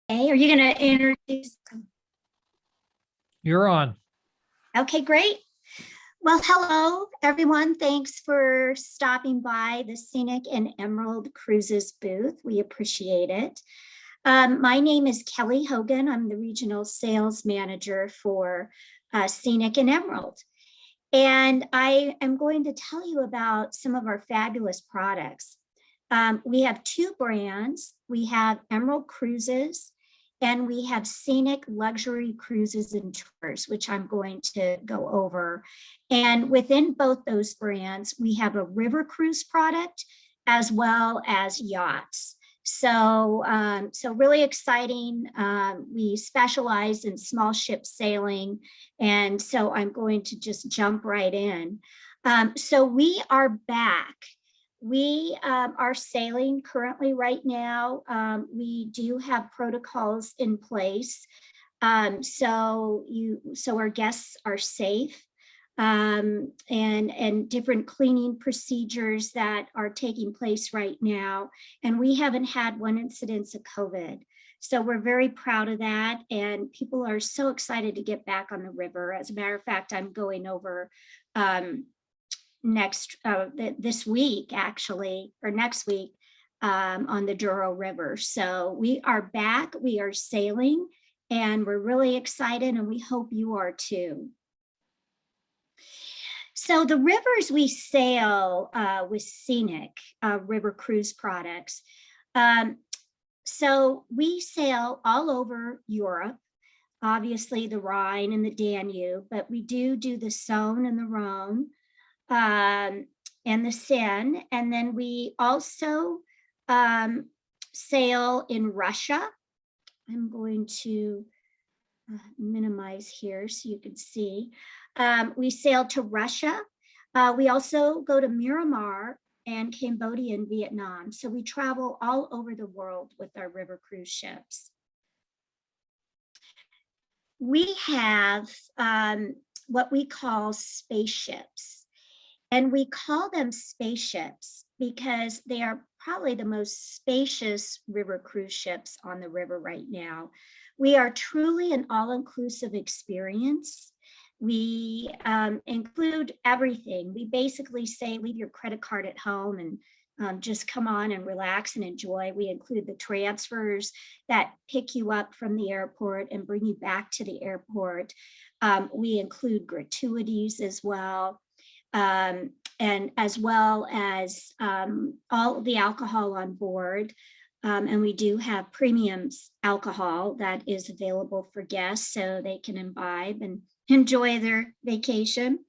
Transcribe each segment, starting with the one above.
Hey, are you going to introduce? You're on. Okay, great. Well, hello, everyone. Thanks for stopping by the Scenic and Emerald Cruises booth. We appreciate it. My name is Kelly Hogan. I'm the regional sales manager for Scenic and Emerald. And I am going to tell you about some of our fabulous products. We have two brands. We have Emerald Cruises and we have Scenic Luxury Cruises and Tours, which I'm going to go over. And within both those brands, we have a river cruise product as well as yachts. So really exciting. We specialize in small ship sailing. And so I'm going to just jump right in. So we are back. We are sailing currently right now. We do have protocols in place. So our guests are safe. And different cleaning procedures that are taking place right now. And we haven't had one incidence of COVID. So we're very proud of that. And people are so excited to get back on the river. As a matter of fact, I'm going over this week, actually, or next week on the Douro River. So we are back, we are sailing, and we're really excited, and we hope you are too. So the rivers we sail with Scenic River Cruise products. So we sail all over Europe, obviously the Rhine and the Danube, but we do the Saône and the Rhone and the Seine. And then we also sail in Russia. I'm going to minimize here so you can see. We sail to Russia. We also go to Myanmar and Cambodia and Vietnam. So we travel all over the world with our river cruise ships. We have what we call spaceships. And we call them spaceships because they are probably the most spacious river cruise ships on the river right now. We are truly an all-inclusive experience. We include everything. We basically say, leave your credit card at home and just come on and relax and enjoy. We include the transfers that pick you up from the airport and bring you back to the airport. We include gratuities as well. And as well as all the alcohol on board. And we do have premiums alcohol that is available for guests so they can imbibe and enjoy their vacation.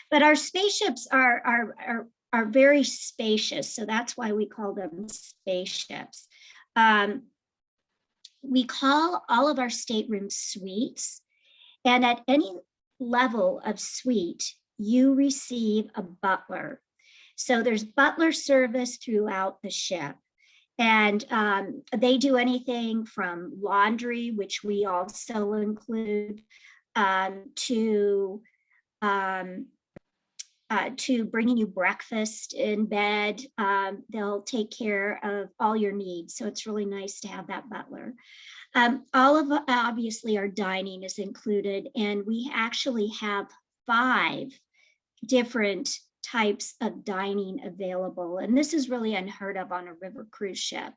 But our spaceships are very spacious, so that's why we call them spaceships. We call all of our staterooms suites, and at any level of suite, you receive a butler. So there's butler service throughout the ship. And they do anything from laundry, which we also include, to bringing you breakfast in bed. They'll take care of all your needs. So it's really nice to have that butler. All of obviously our dining is included, and we actually have 5 different types of dining available. And this is really unheard of on a river cruise ship.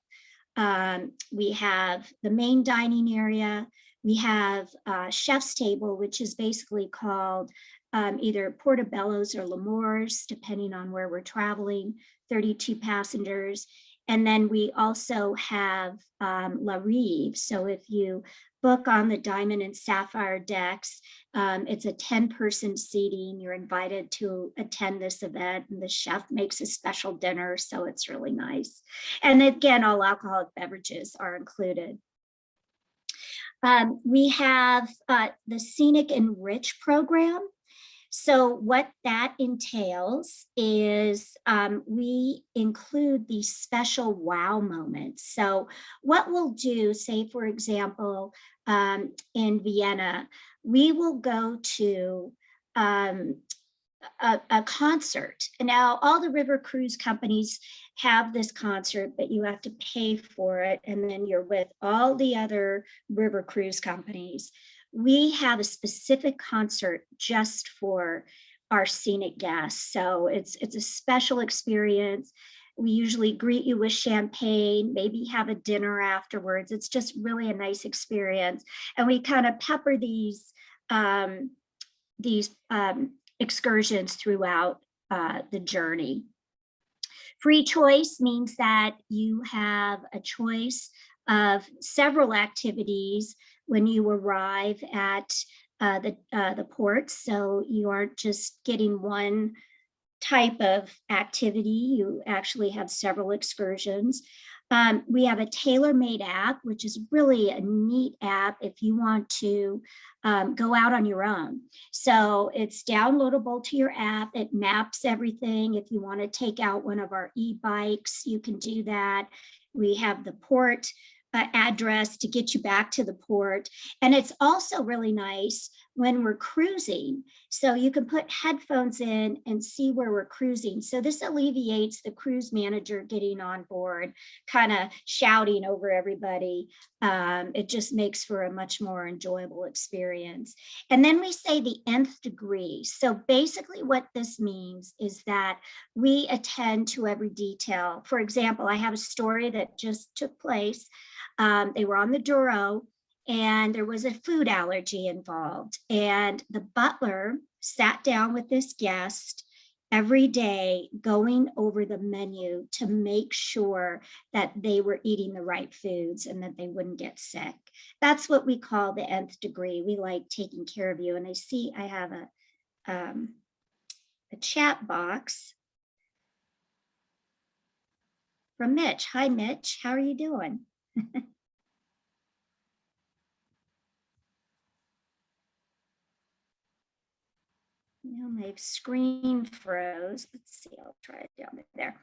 We have the main dining area. We have a chef's table, which is basically called either portobellos or lemurs, depending on where we're traveling, 32 passengers. And then we also have La Rive. So if you book on the Diamond and Sapphire decks, it's a 10-person seating. You're invited to attend this event, and the chef makes a special dinner, so it's really nice. And again, all alcoholic beverages are included. We have the Scenic Enrich program. So what that entails is we include these special wow moments. So what we'll do, say, for example, in Vienna, we will go to a concert. And now all the river cruise companies have this concert, but you have to pay for it. And then you're with all the other river cruise companies. We have a specific concert just for our scenic guests. So it's a special experience. We usually greet you with champagne, maybe have a dinner afterwards. It's just really a nice experience. And we kind of pepper these excursions throughout the journey. Free choice means that you have a choice of several activities when you arrive at the port. So you aren't just getting one type of activity, you actually have several excursions. We have a tailor-made app, which is really a neat app if you want to go out on your own. So it's downloadable to your app. It maps everything. If you want to take out one of our e-bikes, you can do that. We have the port address to get you back to the port. And it's also really nice when we're cruising. So you can put headphones in and see where we're cruising. So this alleviates the cruise manager getting on board, kind of shouting over everybody. It just makes for a much more enjoyable experience. And then we say the nth degree. So basically what this means is that we attend to every detail. For example, I have a story that just took place. They were on the Douro and there was a food allergy involved. And the butler sat down with this guest every day going over the menu to make sure that they were eating the right foods and that they wouldn't get sick. That's what we call the nth degree. We like taking care of you. And I see I have a chat box from Mitch. Hi, Mitch. How are you doing? Now my screen froze. Let's see, I'll try it down there.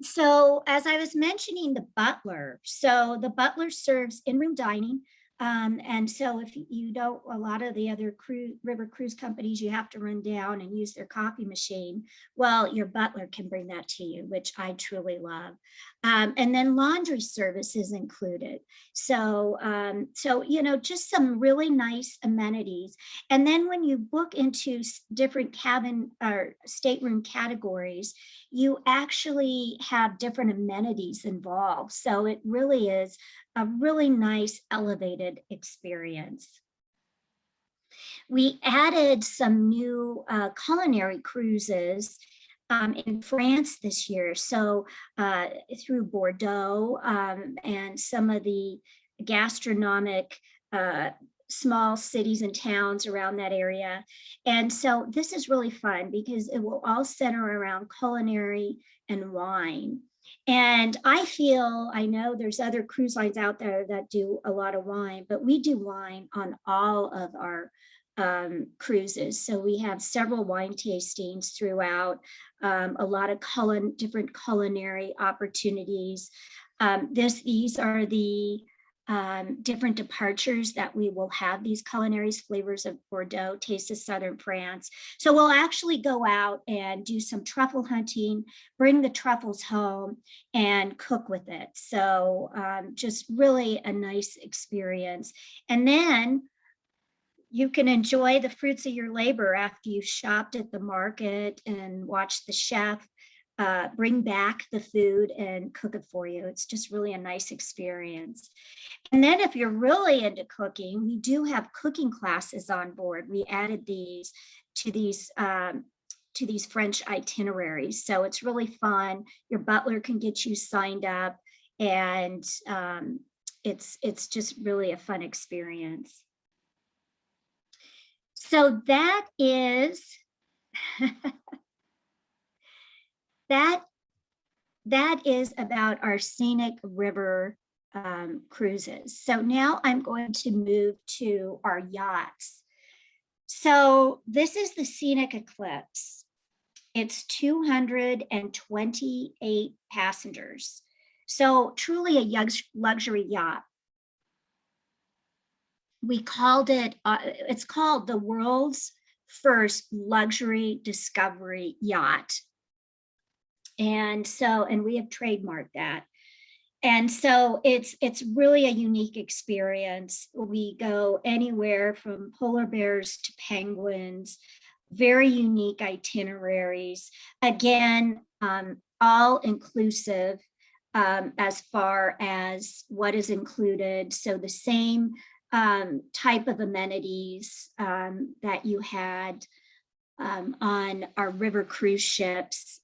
So as I was mentioning the butler, so the butler serves in-room dining. And so if you don't, a lot of the other river cruise companies, you have to run down and use their coffee machine. Well, your butler can bring that to you, which I truly love. And then laundry service is included. So, just some really nice amenities. And then when you book into different cabin or stateroom categories, you actually have different amenities involved. So it really is a really nice elevated experience. We added some new culinary cruises in France this year. So through Bordeaux and some of the gastronomic small cities and towns around that area. And so this is really fun because it will all center around culinary and wine. And I know there's other cruise lines out there that do a lot of wine, but we do wine on all of our cruises. So we have several wine tastings throughout, a lot of different culinary opportunities. These are the different departures that we will have these culinaries, flavors of Bordeaux, taste of Southern France. So we'll actually go out and do some truffle hunting, bring the truffles home and cook with it. So just really a nice experience. And then you can enjoy the fruits of your labor after you've shopped at the market and watched the chef bring back the food and cook it for you. It's just really a nice experience. And then if you're really into cooking, we do have cooking classes on board. We added these to these French itineraries. So it's really fun. Your butler can get you signed up and it's just really a fun experience. So that is that is about our scenic river cruises. So now I'm going to move to our yachts. So this is the Scenic Eclipse. It's 228 passengers. So truly a luxury yacht. We called it, it's called the world's first luxury discovery yacht. And we have trademarked that. And so it's really a unique experience. We go anywhere from polar bears to penguins, very unique itineraries. Again, all inclusive as far as what is included. So the same type of amenities that you had on our river cruise ships,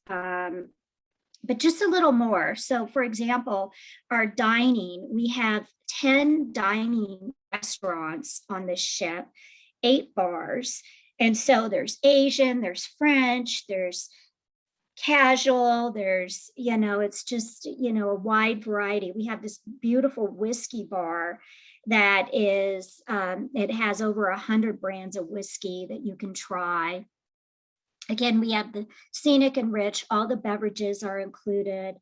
but just a little more. So for example, our dining, we have 10 dining restaurants on this ship, 8 bars. And so there's Asian, there's French, there's casual, there's, it's just, a wide variety. We have this beautiful whiskey bar that is, it has over 100 brands of whiskey that you can try. Again, we have the scenic and rich, all the beverages are included,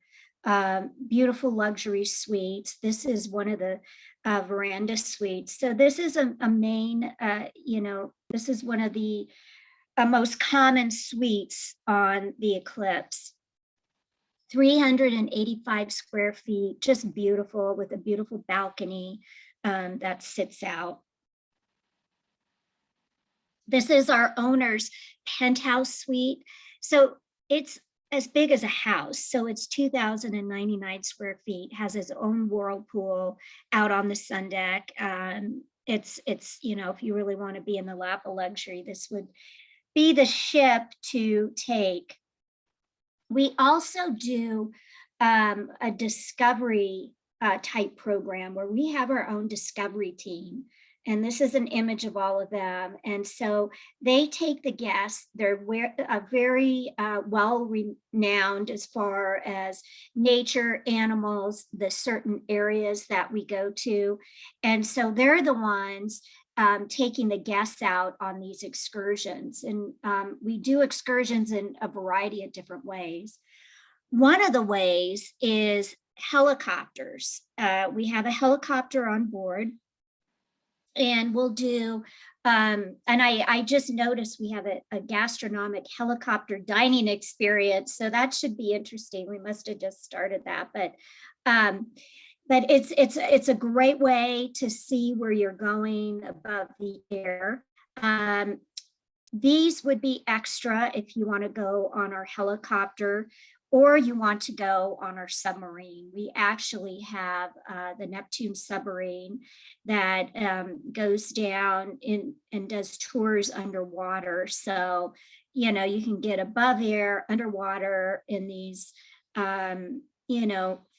beautiful luxury suites. This is one of the veranda suites. So this is a main, this is one of the most common suites on the Eclipse. 385 square feet, just beautiful, with a beautiful balcony that sits out. This is our owner's penthouse suite. So it's as big as a house. So it's 2,099 square feet, has its own whirlpool out on the sun deck. It's, if you really want to be in the lap of luxury, this would be the ship to take. We also do a discovery type program where we have our own discovery team. And this is an image of all of them. And so they take the guests, they're very well renowned as far as nature, animals, the certain areas that we go to. And so they're the ones taking the guests out on these excursions. And we do excursions in a variety of different ways. One of the ways is helicopters. We have a helicopter on board. And we'll do, and I just noticed we have a gastronomic helicopter dining experience. So that should be interesting. We must have just started that, but it's a great way to see where you're going above the air. These would be extra if you want to go on our helicopter or you want to go on our submarine. We actually have the Neptune submarine that goes down and does tours underwater. So, you can get above air, underwater in these,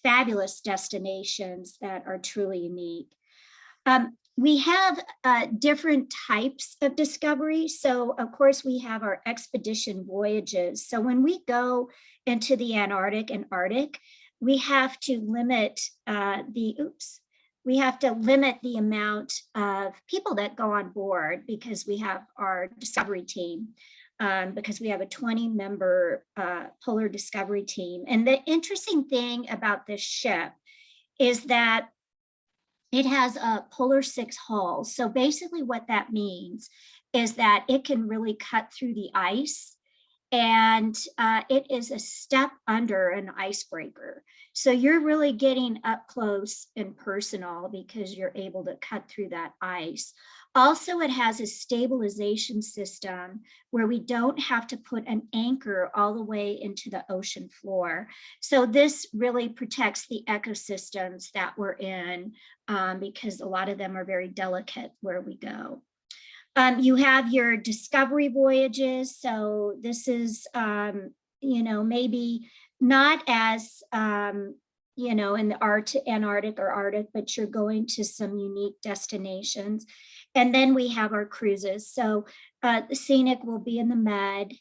fabulous destinations that are truly unique. We have different types of discovery. So of course we have our expedition voyages. So when we go into the Antarctic and Arctic, we have to limit we have to limit the amount of people that go on board because we have our discovery team, because we have a 20-member polar discovery team. And the interesting thing about this ship is that it has a Polar 6 hull. So basically what that means is that it can really cut through the ice, and it is a step under an icebreaker. So you're really getting up close and personal because you're able to cut through that ice. Also, it has a stabilization system where we don't have to put an anchor all the way into the ocean floor. So this really protects the ecosystems that we're in, because a lot of them are very delicate where we go. You have your discovery voyages. So this is, maybe not as, in the Antarctic or Arctic, but you're going to some unique destinations. And then we have our cruises. So the Scenic will be in the Med.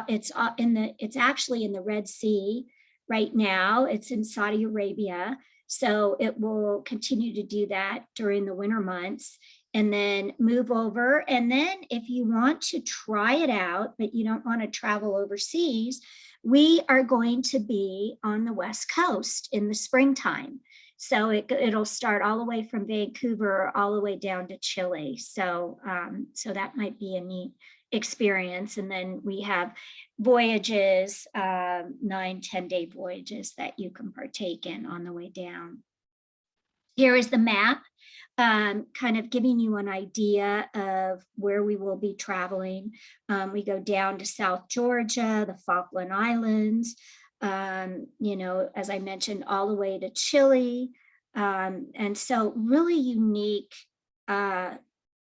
It's actually in the Red Sea right now. It's in Saudi Arabia. So it will continue to do that during the winter months and then move over. And then if you want to try it out, but you don't want to travel overseas, we are going to be on the West Coast in the springtime. So it'll start all the way from Vancouver all the way down to Chile. So so that might be a neat experience. And then we have voyages, 9-10 day voyages that you can partake in on the way down. Here is the map, kind of giving you an idea of where we will be traveling. We go down to South Georgia, the Falkland Islands, you know, as I mentioned, all the way to Chile. And so really unique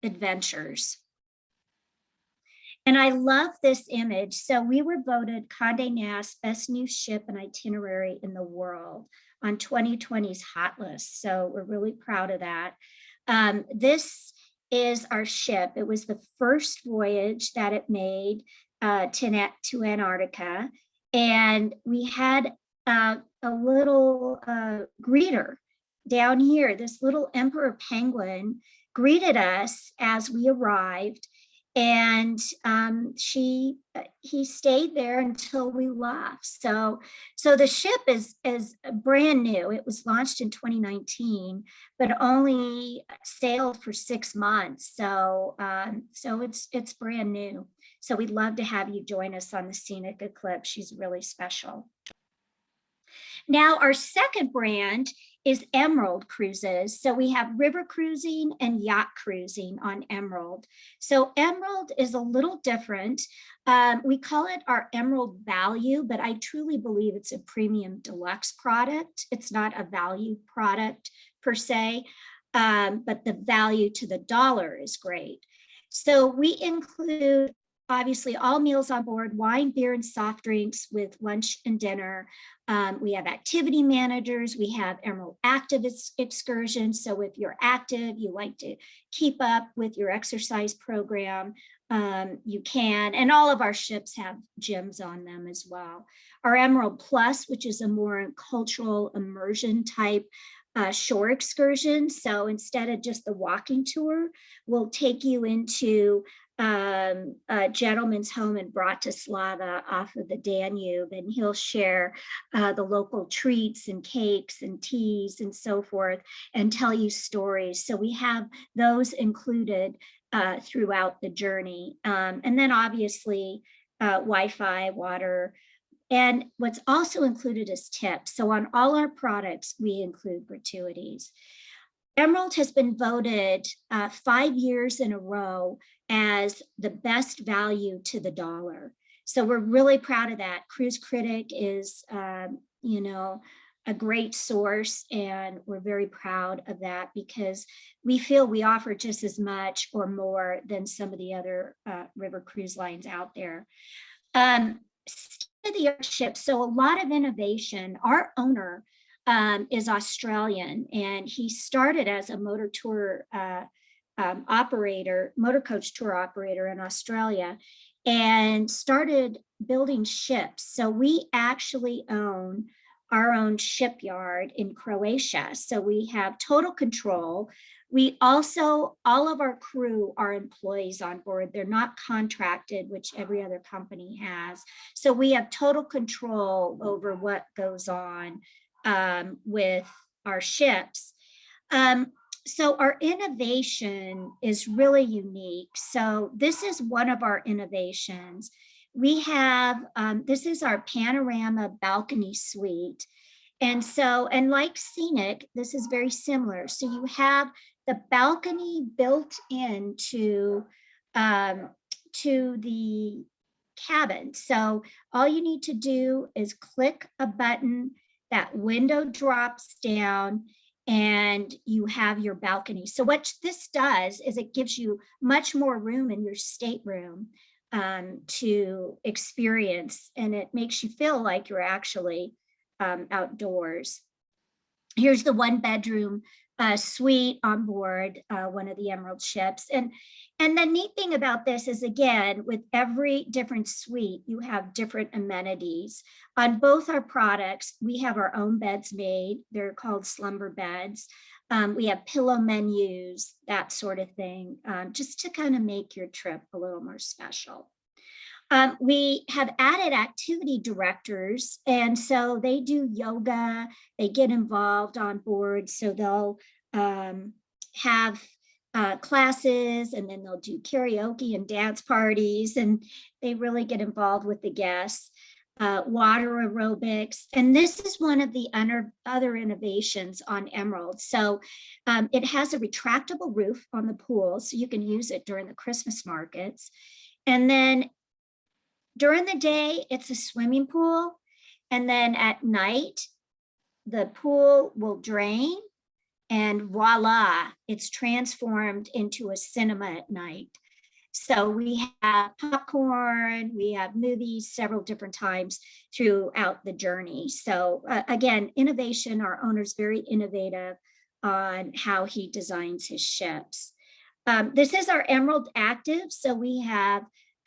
adventures. And I love this image. So we were voted Condé Nast Best New Ship and Itinerary in the World on 2020's Hot List. So we're really proud of that. This is our ship. It was the first voyage that it made to Antarctica. And we had a little greeter down here. This little emperor penguin greeted us as we arrived. And he stayed there until we left. So the ship is brand new. It was launched in 2019, but only sailed for 6 months. So so it's brand new. So we'd love to have you join us on the Scenic Eclipse. She's really special. Now, our second brand is Emerald Cruises. So we have river cruising and yacht cruising on Emerald. So Emerald is a little different. We call it our Emerald Value, but I truly believe it's a premium deluxe product. It's not a value product per se, but the value to the dollar is great. So we include obviously all meals on board, wine, beer, and soft drinks with lunch and dinner. We have activity managers. We have Emerald Active excursions. So if you're active, you like to keep up with your exercise program, you can. And all of our ships have gyms on them as well. Our Emerald Plus, which is a more cultural immersion type shore excursion. So instead of just the walking tour, we'll take you into a gentleman's home in Bratislava off of the Danube, and he'll share the local treats and cakes and teas and so forth and tell you stories. So we have those included throughout the journey. And then obviously Wi-Fi, water, and what's also included is tips. So on all our products, we include gratuities. Emerald has been voted 5 years in a row as the best value to the dollar. So we're really proud of that. Cruise Critic is, you know, a great source, and we're very proud of that because we feel we offer just as much or more than some of the other river cruise lines out there. State-of-the-art ships, so a lot of innovation. Our owner is Australian, and he started as a motor tour operator, motor coach tour operator in Australia, and started building ships. So we actually own our own shipyard in Croatia. So we have total control. We also, all of our crew are employees on board. They're not contracted, which every other company has. So we have total control over what goes on with our ships. So our innovation is really unique. So this is one of our innovations. We have, this is our panorama balcony suite. And so, and like Scenic, this is very similar. So you have the balcony built into to the cabin. So all you need to do is click a button, that window drops down, and you have your balcony. So what this does is it gives you much more room in your stateroom to experience, and it makes you feel like you're actually outdoors. Here's the 1-bedroom suite on board one of the Emerald ships. And the neat thing about this is, again, with every different suite, you have different amenities. On both our products, we have our own beds made. They're called slumber beds. We have pillow menus, that sort of thing, just to kind of make your trip a little more special. We have added activity directors, and so they do yoga, they get involved on board, so they'll have classes, and then they'll do karaoke and dance parties, and they really get involved with the guests. Water aerobics, and this is one of the other innovations on Emerald. So it has a retractable roof on the pool, so you can use it during the Christmas markets. And then during the day, it's a swimming pool. And then at night, the pool will drain, and voila, it's transformed into a cinema at night. So we have popcorn, we have movies several different times throughout the journey. So again, innovation, our owner's very innovative on how he designs his ships. This is our Emerald Active. So we have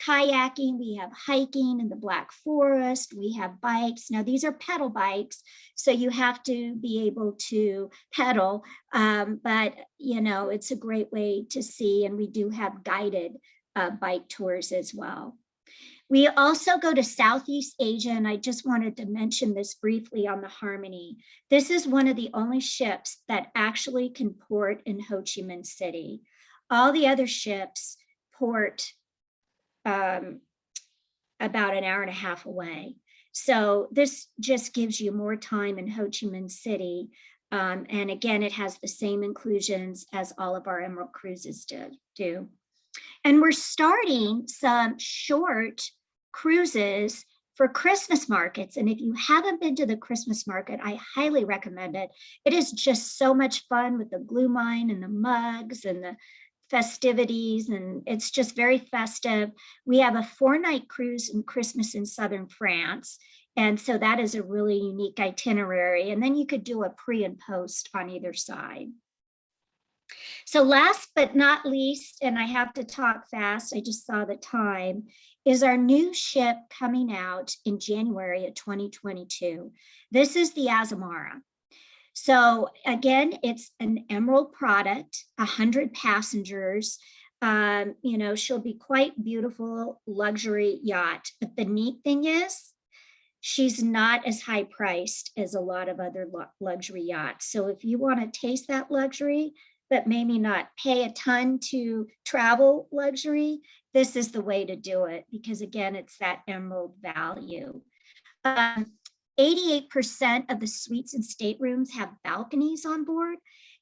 kayaking, we have hiking in the Black Forest, we have bikes. Now these are pedal bikes, so you have to be able to pedal, but you know, it's a great way to see, and we do have guided bike tours as well. We also go to Southeast Asia, and I just wanted to mention this briefly on the Harmony. This is one of the only ships that actually can port in Ho Chi Minh City. All the other ships port about an hour and a half away. So this just gives you more time in Ho Chi Minh City. And again, it has the same inclusions as all of our Emerald cruises do. And we're starting some short cruises for Christmas markets. And if you haven't been to the Christmas market, I highly recommend it. It is just so much fun with the glue mine and the mugs and the festivities, and it's just very festive. We have a 4-night cruise in Christmas in southern France, and so that is a really unique itinerary, and then you could do a pre and post on either side. So last but not least, and I have to talk fast, I just saw the time, is our new ship coming out in January of 2022. This is the Azamara. So again, it's an Emerald product, 100 passengers. You know, she'll be quite beautiful luxury yacht. But the neat thing is, she's not as high priced as a lot of other luxury yachts. So if you want to taste that luxury, but maybe not pay a ton to travel luxury, this is the way to do it, because again, it's that Emerald value. 88% of the suites and staterooms have balconies on board.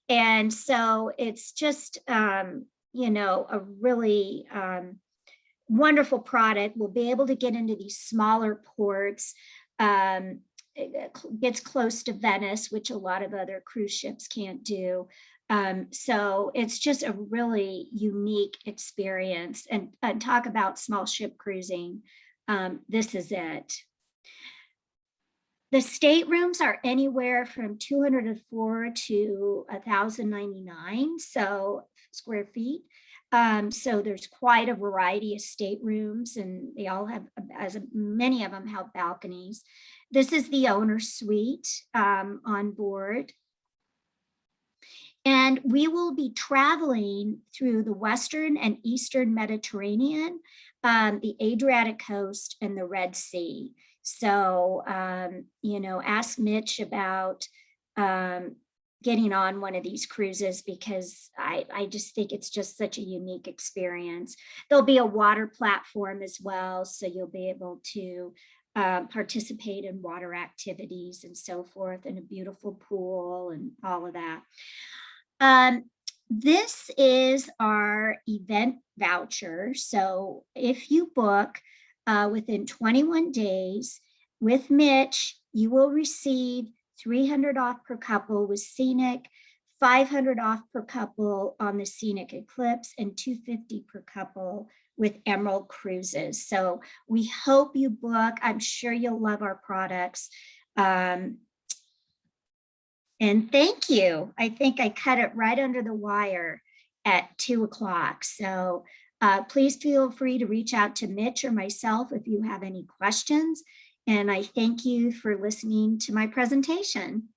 And so it's just, you know, a really wonderful product. We'll be able to get into these smaller ports. It gets close to Venice, which a lot of other cruise ships can't do. So it's just a really unique experience. And talk about small ship cruising. This is it. The staterooms are anywhere from 204 to 1,099 square feet. So there's quite a variety of staterooms, and they all have, as many of them have balconies. This is the owner's suite on board. And we will be traveling through the Western and Eastern Mediterranean, the Adriatic coast, and the Red Sea. So, you know, ask Mitch about getting on one of these cruises, because I just think it's just such a unique experience. There'll be a water platform as well, so you'll be able to participate in water activities and so forth, and a beautiful pool and all of that. This is our event voucher. So if you book within 21 days with Mitch, you will receive $300 off per couple with Scenic, $500 off per couple on the Scenic Eclipse, and $250 per couple with Emerald Cruises. So we hope you book. I'm sure you'll love our products. And thank you. I think I cut it right under the wire at 2 o'clock. So please feel free to reach out to Mitch or myself if you have any questions. And I thank you for listening to my presentation.